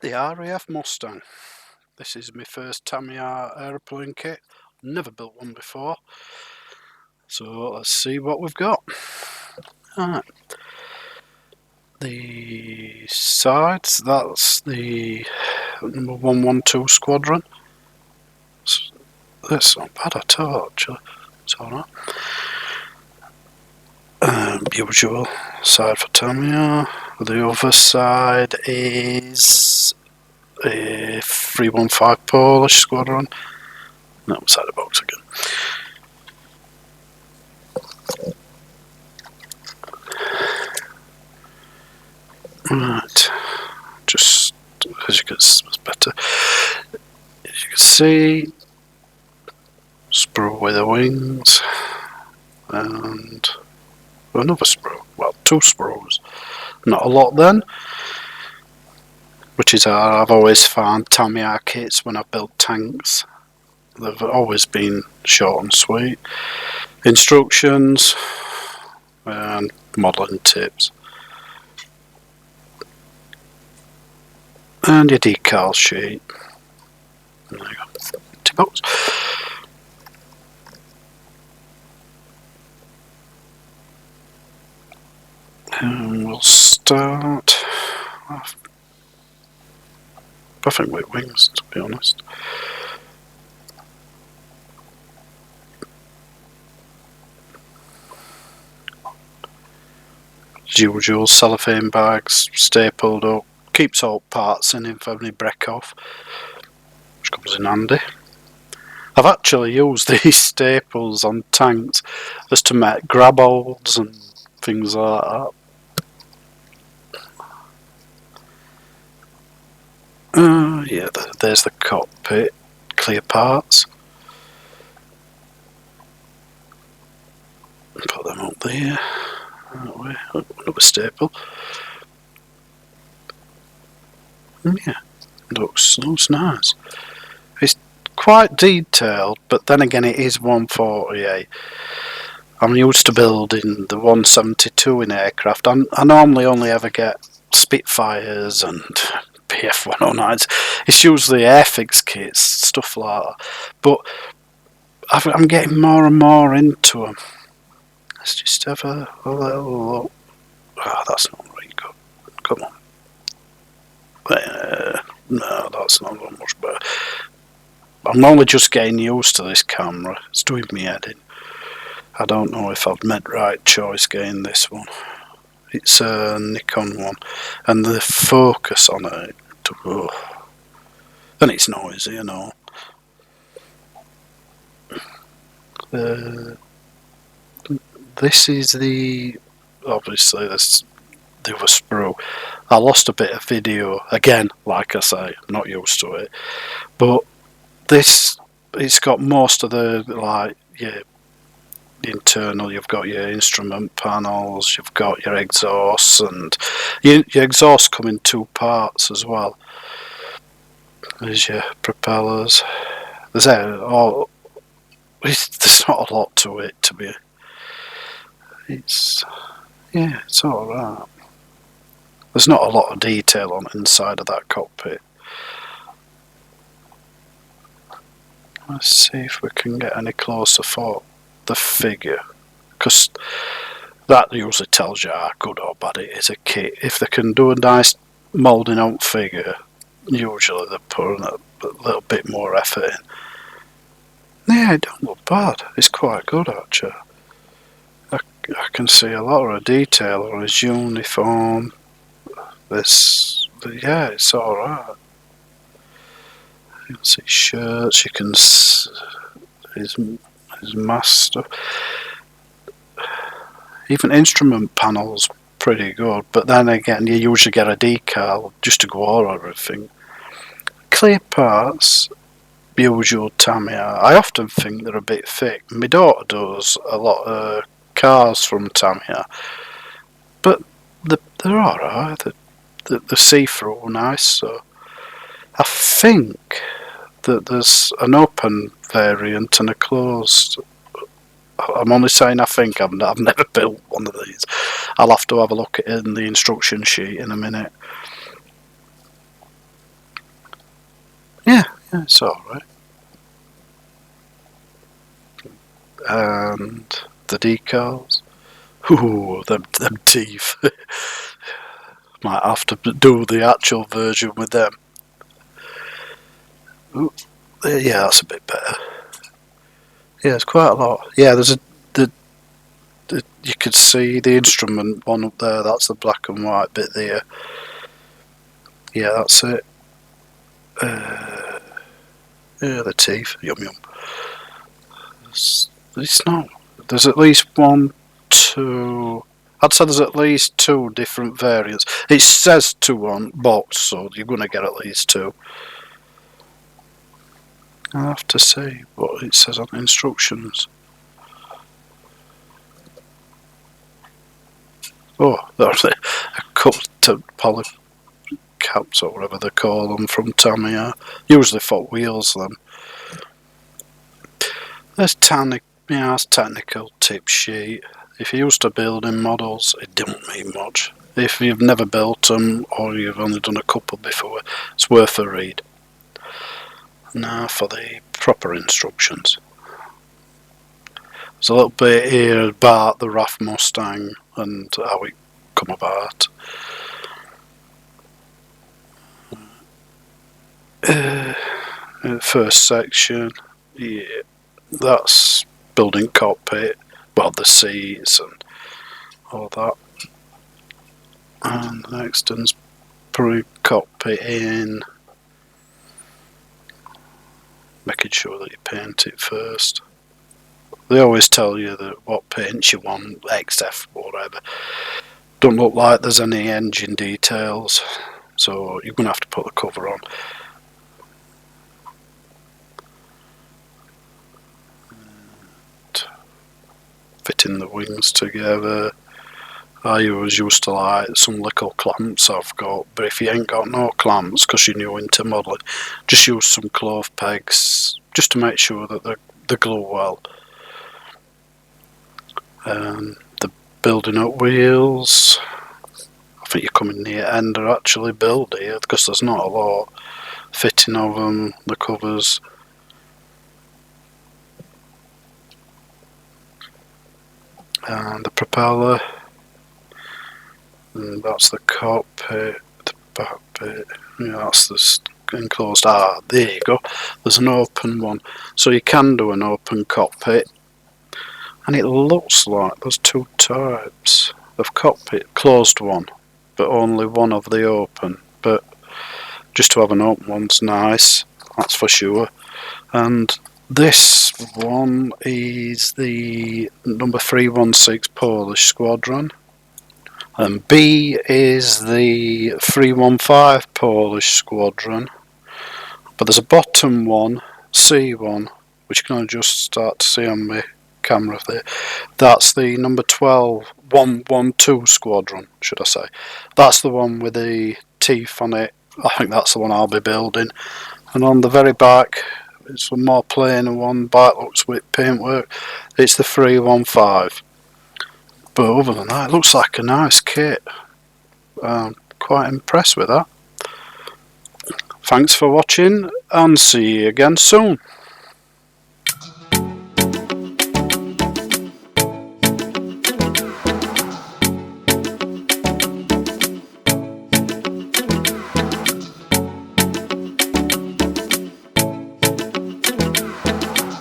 the RAF Mustang. This is my first Tamiya aeroplane kit. Never built one before. So let's see what we've got. Alright. The sides, that's the number 112 squadron. That's not bad at all, actually. It's alright. Usual side for Tamiya. The other side is a 315 Polish squadron. No, outside the box again. Right, just as you can see, it's better. As you can see, sprue with the wings, and another sprue. Well, two sprues. Not a lot then, which is how I've always found Tamiya kits when I've built tanks. They've always been short and sweet. Instructions and modelling tips. And your decal sheet. And there you go. Empty box. And we'll start. I think with wings, to be honest. As usual, cellophane bags stapled up. Keeps all parts in if any break off, which comes in handy. I've actually used these staples on tanks just to make grab holds and things like that. Yeah, there's the cockpit, clear parts. Put them up there. That way, another staple. Yeah, looks nice. It's quite detailed, but then again it is 148. I'm used to building the 172 in aircraft. I normally only ever get Spitfires and PF-109s. It's usually airfix kits, stuff like that. But I'm getting more and more into them. Let's just have a little look. Oh, that's not very good. Come on. No, that's not that much better. I'm only just getting used to this camera. It's doing me head in. I don't know if I've made the right choice getting this one. It's a Nikon one, and the focus on it, and it's noisy, you know. This is obviously this the other sprue. I lost a bit of video again, like I say, I'm not used to it, but it's got most of the internal. You've got your instrument panels, you've got your exhausts, and your exhausts come in two parts as well. There's your propellers. There's not a lot to it, to be. It's alright. There's not a lot of detail on the inside of that cockpit. Let's see if we can get any closer for the figure, because that usually tells you how good or bad it is a kit. If they can do a nice moulding out figure, usually they're putting a little bit more effort in. Yeah, it don't look bad. It's quite good actually. I can see a lot of detail on his uniform. Yeah, it's alright. You can see shirts, you can see his master. Even instrument panels pretty good, but then again you usually get a decal just to go over everything. Clear parts, usual Tamiya. I often think they're a bit thick. My daughter does a lot of cars from Tamiya, but they're alright. They're see-through nice. So I think that there's an open variant and a closed. I'm only saying I think. I've never built one of these. I'll have to have a look at it in the instruction sheet in a minute. Yeah, it's alright. And the decals. Ooh, them teeth. Might have to do the actual version with them. Ooh, yeah, that's a bit better. Yeah, it's quite a lot. Yeah, there's you could see the instrument one up there. That's the black and white bit there. Yeah, that's it. Yeah, the teeth. Yum yum. It's not. There's at least one, two. I'd say there's at least two different variants. It says two on box, so you're going to get at least two. I'll have to see what it says on the instructions. Oh, there's a couple to poly caps or whatever they call them from Tamiya. Usually for wheels, them. There's technical tip sheet. If you're used to building models, it don't mean much. If you've never built them or you've only done a couple before, it's worth a read. Now for the proper instructions. There's a little bit here about the RAF Mustang and how it come about. First section, yeah, that's building cockpit, well, the seats and all that. And the next one's putting cockpit in, making sure that you paint it first. They always tell you that what paint you want, XF, whatever. Don't look like there's any engine details, so you're going to have to put the cover on. Fitting the wings together. I was used to like some little clamps I've got, but if you ain't got no clamps because you're new into modelling, just use some clove pegs just to make sure that they glue well. The building up wheels, I think you're coming near end are actually built here because there's not a lot. Fitting of them, the covers. And the propeller, and that's the cockpit, the back bit, yeah, that's the enclosed. There you go, there's an open one, so you can do an open cockpit, and it looks like there's two types of cockpit, closed one, but only one of the open, but just to have an open one's nice, that's for sure. And this one is the number 316 Polish Squadron, and B is the 315 Polish Squadron, but there's a bottom one, C1, which you can just start to see on my camera there. That's the number 112 Squadron, should I say. That's the one with the teeth on it. I think that's the one I'll be building. And on the very back, it's a more plain one, back looks with paintwork. It's the 315. But other than that, it looks like a nice kit. Quite impressed with that. Thanks for watching and see you again soon.